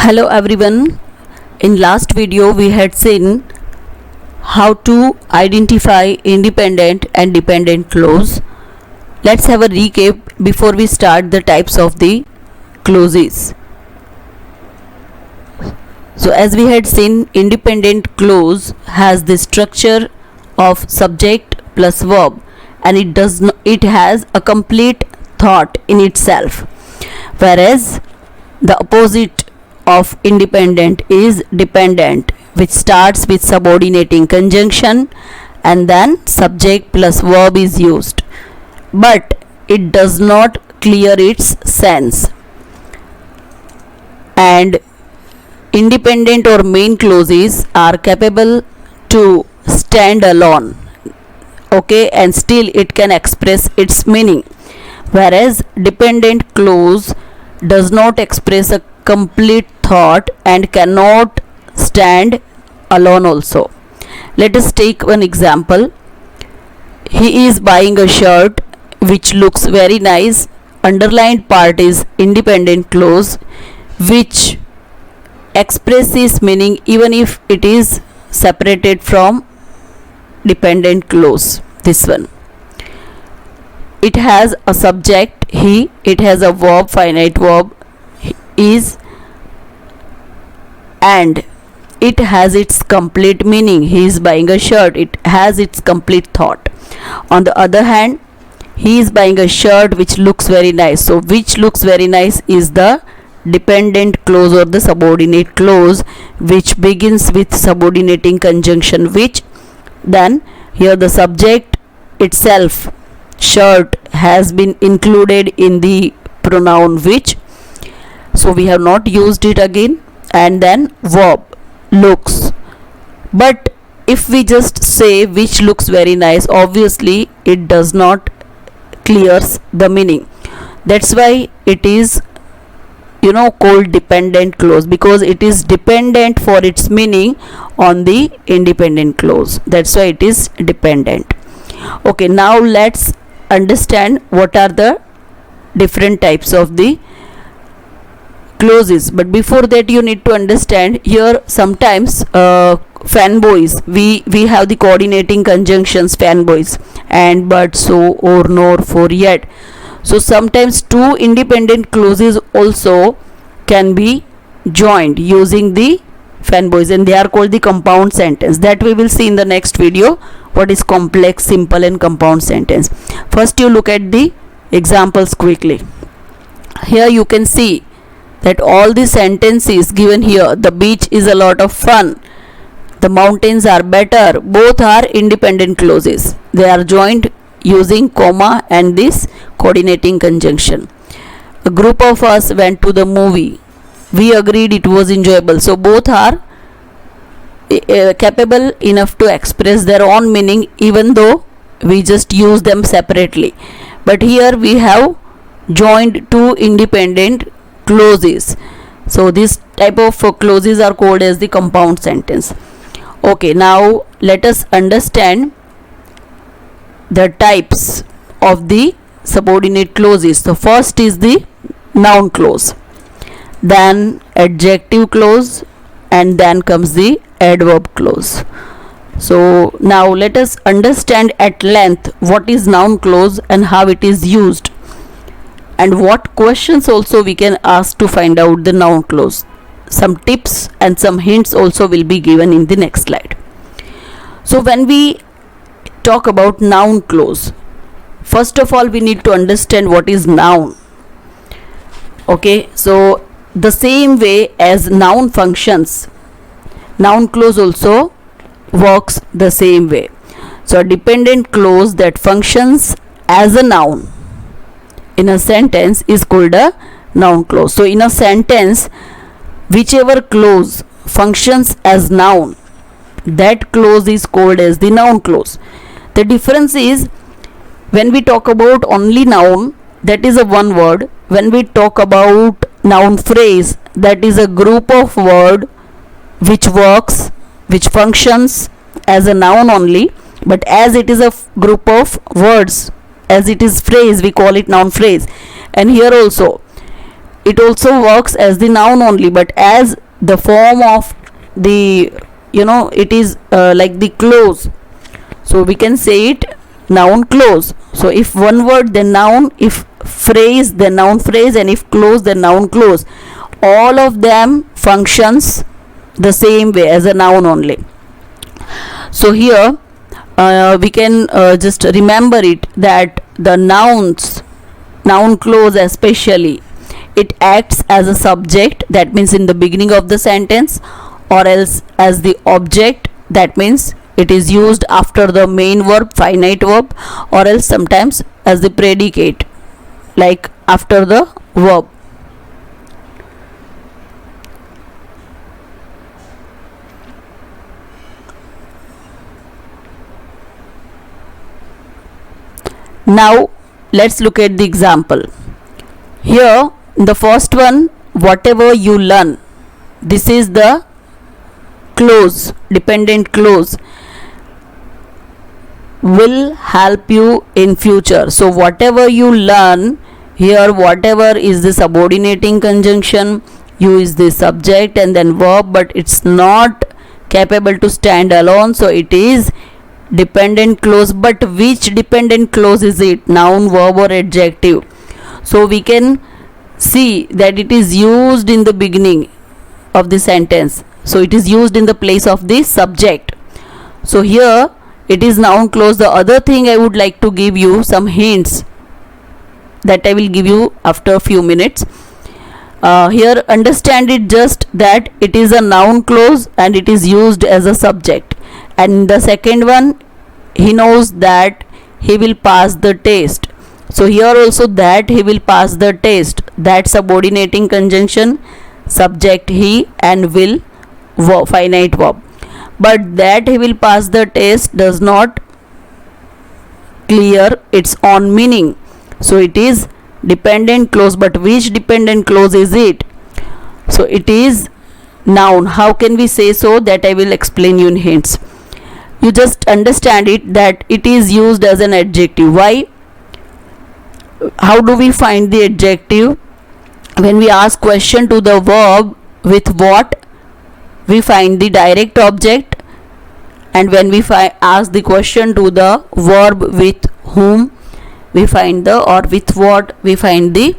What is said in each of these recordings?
Hello everyone. In last video we had seen how to identify independent and dependent clause. Let's have a recap before we start the types of the clauses. So as we had seen, independent clause has the structure of subject plus verb, and it has a complete thought in itself, whereas the opposite of independent is dependent, which starts with subordinating conjunction and then subject plus verb is used, but it does not clear its sense. And independent or main clauses are capable to stand alone, okay, and still it can express its meaning, whereas dependent clause does not express a complete thought and cannot stand alone also. Let us take one example. He is buying a shirt which looks very nice. Underlined part is independent clause which expresses meaning even if it is separated from dependent clause. This one, it has a subject he, it has a verb, finite verb is, and it has its complete meaning. He is buying a shirt, it has its complete thought. On the other hand, he is buying a shirt which looks very nice. So which looks very nice is the dependent clause or the subordinate clause which begins with subordinating conjunction which. Then here the subject itself, shirt, has been included in the pronoun which, so we have not used it again. And then verb, looks. But if we just say which looks very nice, obviously it does not clears the meaning. That's why it is called dependent clause, because it is dependent for its meaning on the independent clause. That's why it is dependent. Okay, now let's understand what are the different types of the clauses. But before that, you need to understand here sometimes fanboys, we have the coordinating conjunctions fanboys, and, but, so, or, nor, for, yet. So sometimes two independent clauses also can be joined using the fanboys, and they are called the compound sentence. That we will see in the next video what is complex, simple and compound sentence. First you look at the examples quickly. Here you can see that all the sentences given here, the beach is a lot of fun, the mountains are better, both are independent clauses. They are joined using comma and this coordinating conjunction. A group of us went to the movie, we agreed it was enjoyable. So both are capable enough to express their own meaning even though we just use them separately. But here we have joined two independent clauses. So this type of clauses are called as the compound sentence. Okay, now let us understand the types of the subordinate clauses. So first is the noun clause, then adjective clause, and then comes the adverb clause. So now let us understand at length what is noun clause and how it is used, and what questions also we can ask to find out the noun clause. Some tips and some hints also will be given in the next slide. So when we talk about noun clause, first of all we need to understand what is noun. Okay, so the same way as noun functions, noun clause also works the same way. So a dependent clause that functions as a noun in a sentence is called a noun clause. So in a sentence, whichever clause functions as noun, that clause is called as the noun clause. The difference is, when we talk about only noun, that is a one word. When we talk about noun phrase, that is a group of word which works, which functions as a noun only, but as it is a group of words, as it is phrase, we call it noun phrase. And here also it also works as the noun only, but as the form of the, it is like the clause, so we can say it noun clause. So if one word then noun, if phrase then noun phrase, and if clause then noun clause, all of them functions the same way as a noun only. So here we can just remember it that the noun clause especially, it acts as a subject, that means in the beginning of the sentence, or else as the object, that means it is used after the main verb, finite verb, or else sometimes as the predicate, like after the verb. Now let's look at the example. Here the first one, whatever you learn, this is the clause, dependent clause, will help you in future. So whatever you learn, here whatever is the subordinating conjunction, you is the subject and then verb, but it's not capable to stand alone, so it is dependent clause. But which dependent clause is it, noun, verb or adjective? So we can see that it is used in the beginning of the sentence, so it is used in the place of the subject. So here it is noun clause. The other thing I would like to give you some hints that I will give you after a few minutes. Here understand it just that it is a noun clause and it is used as a subject. And the second one, he knows that he will pass the test. So here also that he will pass the test, that subordinating conjunction, subject he and will, verb, finite verb. But that he will pass the test does not clear its own meaning. So it is dependent clause, but which dependent clause is it? So it is noun. How can we say so? That I will explain you in hints. You just understand it that it is used as an adjective. Why? How do we find the adjective? When we ask question to the verb with what, we find the direct object, and when we ask the question to the verb with whom, we find the, or with what, we find the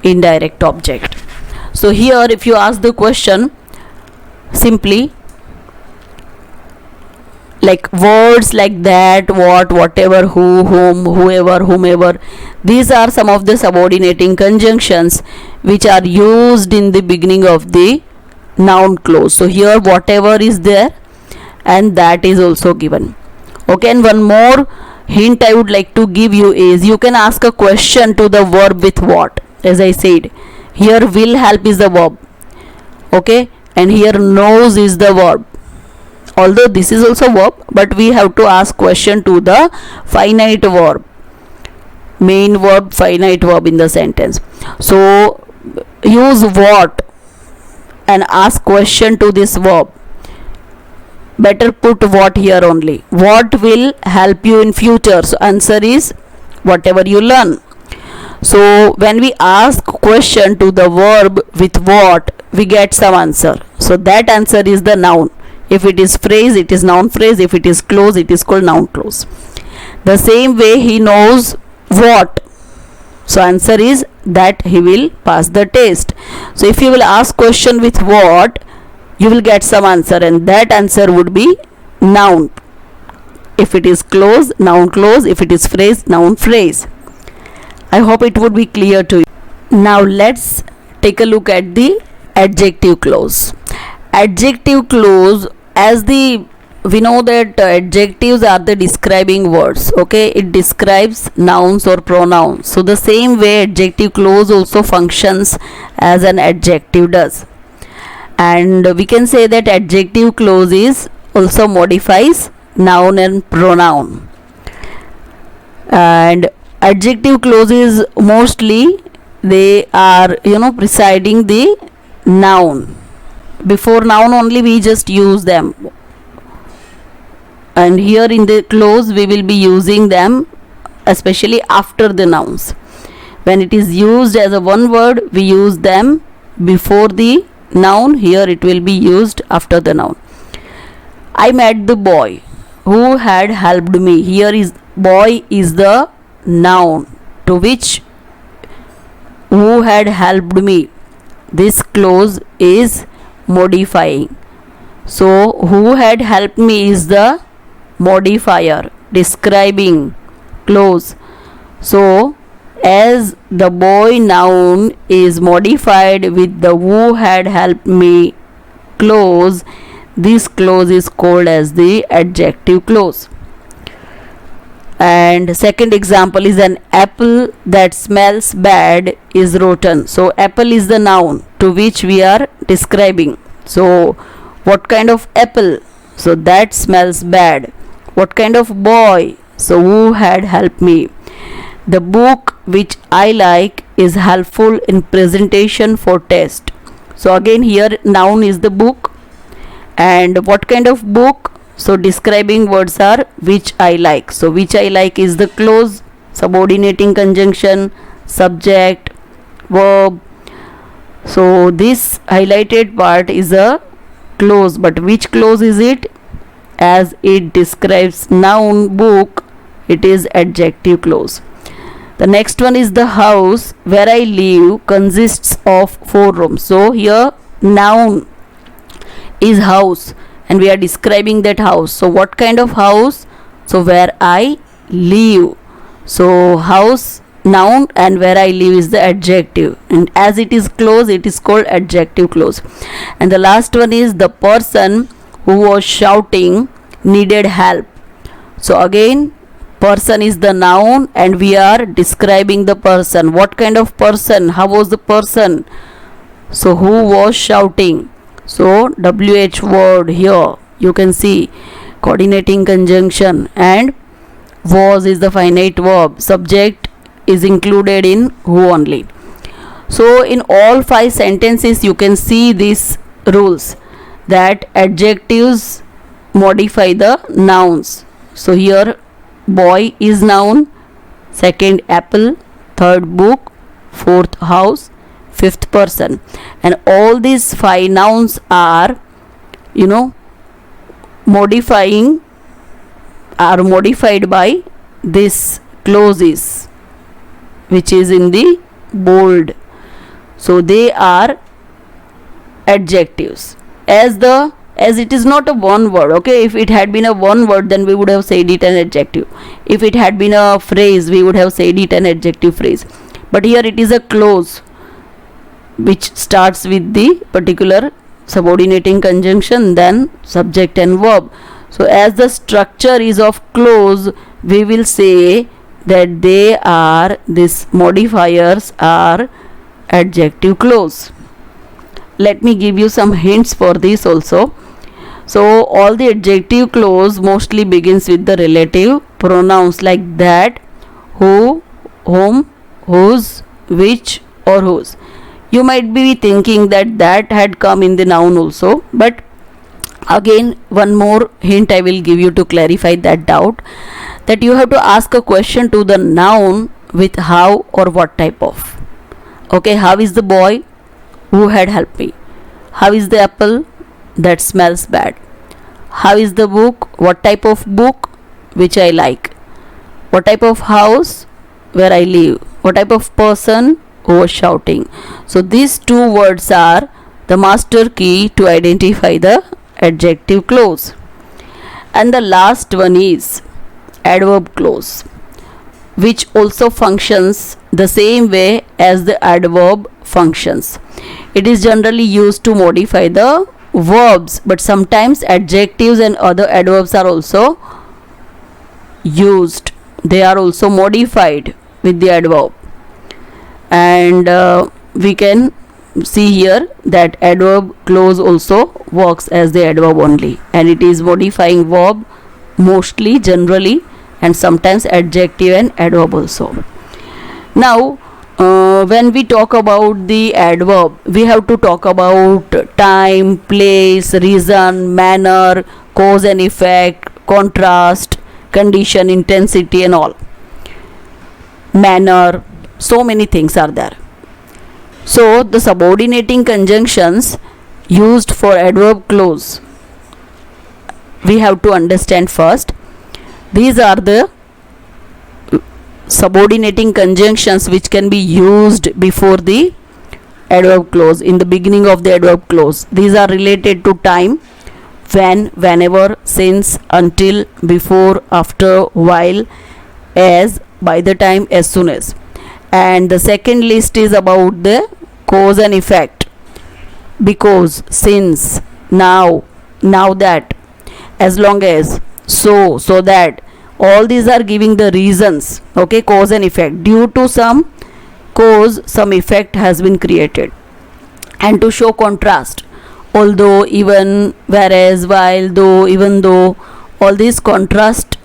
indirect object. So here if you ask the question simply like words like that, what, whatever, who, whom, whoever, whomever, these are some of the subordinating conjunctions which are used in the beginning of the noun clause. So here whatever is there and that is also given. Okay, and one more hint I would like to give you is you can ask a question to the verb with what. As I said, here will help is the verb, okay, and here knows is the verb. Although this is also verb, but we have to ask question to the finite verb, main verb, finite verb in the sentence. So use what and ask question to this verb. Better put what here only. What will help you in future? So answer is whatever you learn. So when we ask question to the verb with what, we get some answer. So that answer is the noun. If it is phrase, it is noun phrase. If it is clause, it is called noun clause. The same way he knows what. So answer is that he will pass the test. So if you will ask question with what, you will get some answer, and that answer would be noun. If it is clause, noun clause. If it is phrase, noun phrase. I hope it would be clear to you. Now let's take a look at the adjective clause. Adjective clause, as we know that adjectives are the describing words, okay, it describes nouns or pronouns. So the same way adjective clause also functions as an adjective does, and we can say that adjective clause is also modifies noun and pronoun. And adjective clauses mostly they are preceding the noun. Before noun only we just use them, and here in the clause we will be using them especially after the nouns. When it is used as a one word, we use them before the noun. Here it will be used after the noun. I met the boy who had helped me. Here is boy is the noun to which who had helped me. This clause is modifying. So who had helped me is the modifier describing clause. So as the boy noun is modified with the who had helped me clause, this clause is called as the adjective clause. And second example is an apple that smells bad is rotten. So apple is the noun to which we are describing. So what kind of apple? So that smells bad. What kind of boy? So who had helped me. The book which I like is helpful in presentation for test. So again here noun is the book. And what kind of book? So describing words are which I like. So which I like is the clause, subordinating conjunction, subject, verb. So this highlighted part is a clause, but which clause is it? As it describes noun book, it is adjective clause. The next one is the house where I live consists of 4 rooms. So here noun is house and we are describing that house. So what kind of house? So where I live. So house noun and where I live is the adjective, and as it is clause it is called adjective clause. And the last one is the person who was shouting needed help. So again person is the noun and we are describing the person. What kind of person? How was the person? So who was shouting? So WH word here you can see coordinating conjunction, and was is the finite verb. Subject is included in who only. So in all 5 sentences you can see these rules that adjectives modify the nouns. So here boy is noun, second apple, third book, fourth house, fifth person, and all these 5 nouns are modified by this clauses which is in the bold. So they are adjectives as it is not a one word. Okay, if it had been a one word then we would have said it an adjective. If it had been a phrase we would have said it an adjective phrase, but here it is a clause which starts with the particular subordinating conjunction, then subject and verb. So as the structure is of clause, we will say that these modifiers are adjective clause. Let me give you some hints for this also. So all the adjective clause mostly begins with the relative pronouns like that, who, whom, whose, which or whose. You might be thinking that had come in the noun also, but again one more hint I will give you to clarify that doubt, that you have to ask a question to the noun with how or what type of. Okay, how is the boy who had helped me? How is the apple that smells bad? How is the book? What type of book? Which I like. What type of house? Where I live. What type of person? Who was shouting. So these 2 words are the master key to identify the adjective clause. And the last one is adverb clause, which also functions the same way as the adverb functions. It is generally used to modify the verbs, but sometimes adjectives and other adverbs are also used. They are also modified with the adverb. And we can see here that adverb clause also works as the adverb only, and it is modifying verb mostly, generally, and sometimes adjective and adverb also. Now when we talk about the adverb, we have to talk about time, place, reason, manner, cause and effect, contrast, condition, intensity and all. Manner, So many things are there. So the subordinating conjunctions used for adverb clause, we have to understand first. These are the subordinating conjunctions which can be used before the adverb clause, in the beginning of the adverb clause. These are related to time: when, whenever, since, until, before, after, while, as, by the time, as soon as. And the second list is about the cause and effect: because, since, now, now that, as long as, so, so that. All these are giving the reasons, okay, cause and effect. Due to some cause, some effect has been created. And to show contrast: although, even, whereas, while, though, even though, all these contrast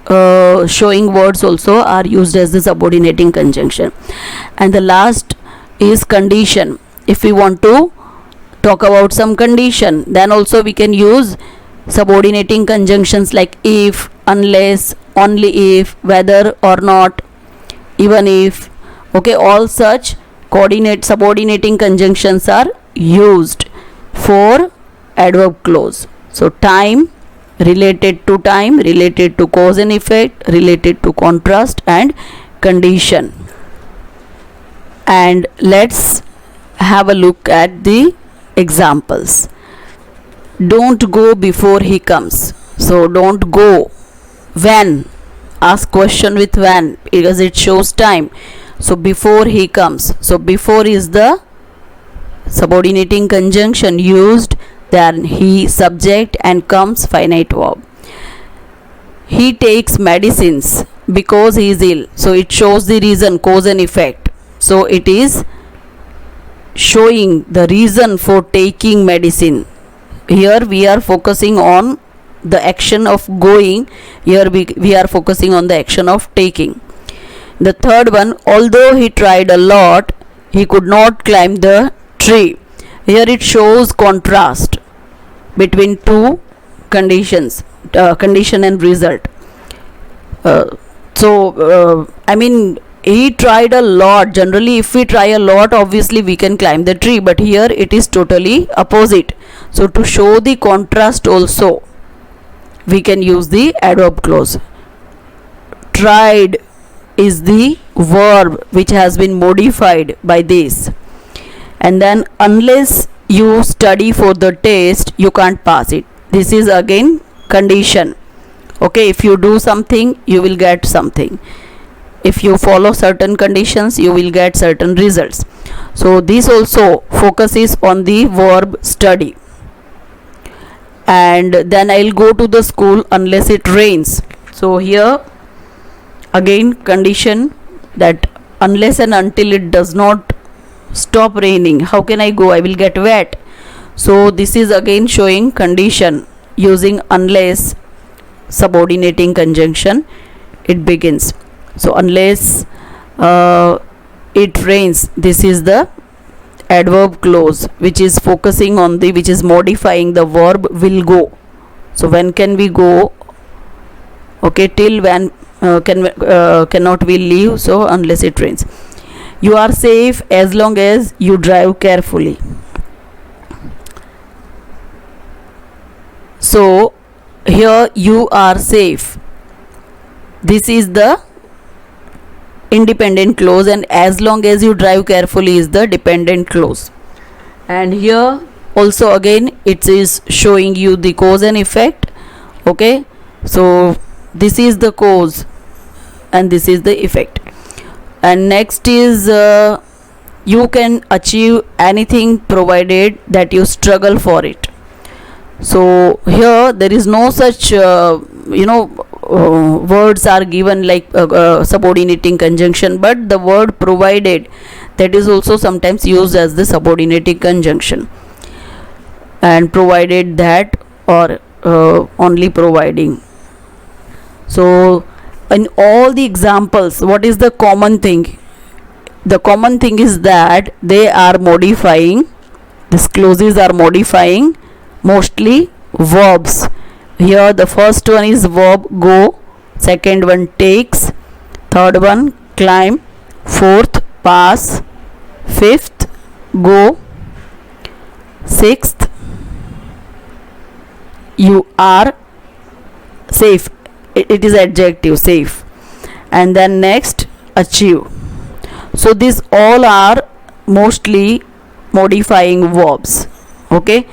showing words also are used as the subordinating conjunction. And the last is condition. If we want to talk about some condition, then also we can use subordinating conjunctions like if, unless, only if, whether or not, even if. Okay, all such subordinating conjunctions are used for adverb clause. So time, related to time, related to cause and effect, related to contrast, and condition. And let's have a look at the examples. Don't go before he comes. So don't go. When? Ask question with when, because it shows time. So before he comes. So before is the subordinating conjunction used, then he subject, and comes finite verb. He takes medicines because he is ill. So it shows the reason, cause and effect. So it is showing the reason for taking medicine. Here we are focusing on the action of going. Here we are focusing on the action of taking. The third one: although he tried a lot, he could not climb the tree. Here it shows contrast between two conditions, condition and result. He tried a lot. Generally, if we try a lot, obviously we can climb the tree, but here it is totally opposite. So to show the contrast also, we can use the adverb clause. Tried is the verb which has been modified by this. And then unless you study for the test, you can't pass it. This is again condition. Okay, if you do something, you will get something. If you follow certain conditions, you will get certain results. So this also focuses on the verb study. And then I'll go to the school unless it rains. So here again condition, that unless and until it does not stop raining, how can I go? I will get wet. So this is again showing condition using unless subordinating conjunction. It begins. So unless it rains, this is the adverb clause which is focusing on the, which is modifying the verb will go. So when can we go? Okay, till when cannot we leave? So unless it rains. You are safe as long as you drive carefully. So here you are safe, this is the independent clause, and as long as you drive carefully is the dependent clause. And here also again it is showing you the cause and effect. Okay, so this is the cause and this is the effect. And next is you can achieve anything provided that you struggle for it. So here there is no such words are given like subordinating conjunction, but the word provided, that is also sometimes used as the subordinating conjunction. And provided that, or only providing. So in all the examples, what is the common thing? The common thing is that they are modifying, these clauses are modifying mostly verbs. Here the first one is verb go, second one takes, third one climb, fourth pass, fifth, go, sixth, you are safe. It is adjective, safe. And then next, achieve. So these all are mostly modifying verbs. Okay,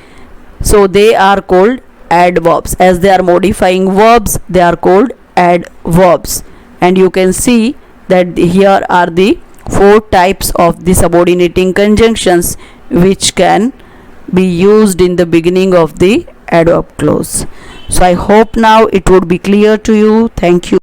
so they are called adverbs. As they are modifying verbs, they are called adverbs. And you can see that here are the four types of the subordinating conjunctions which can be used in the beginning of the adverb clause. So I hope now it would be clear to you. Thank you.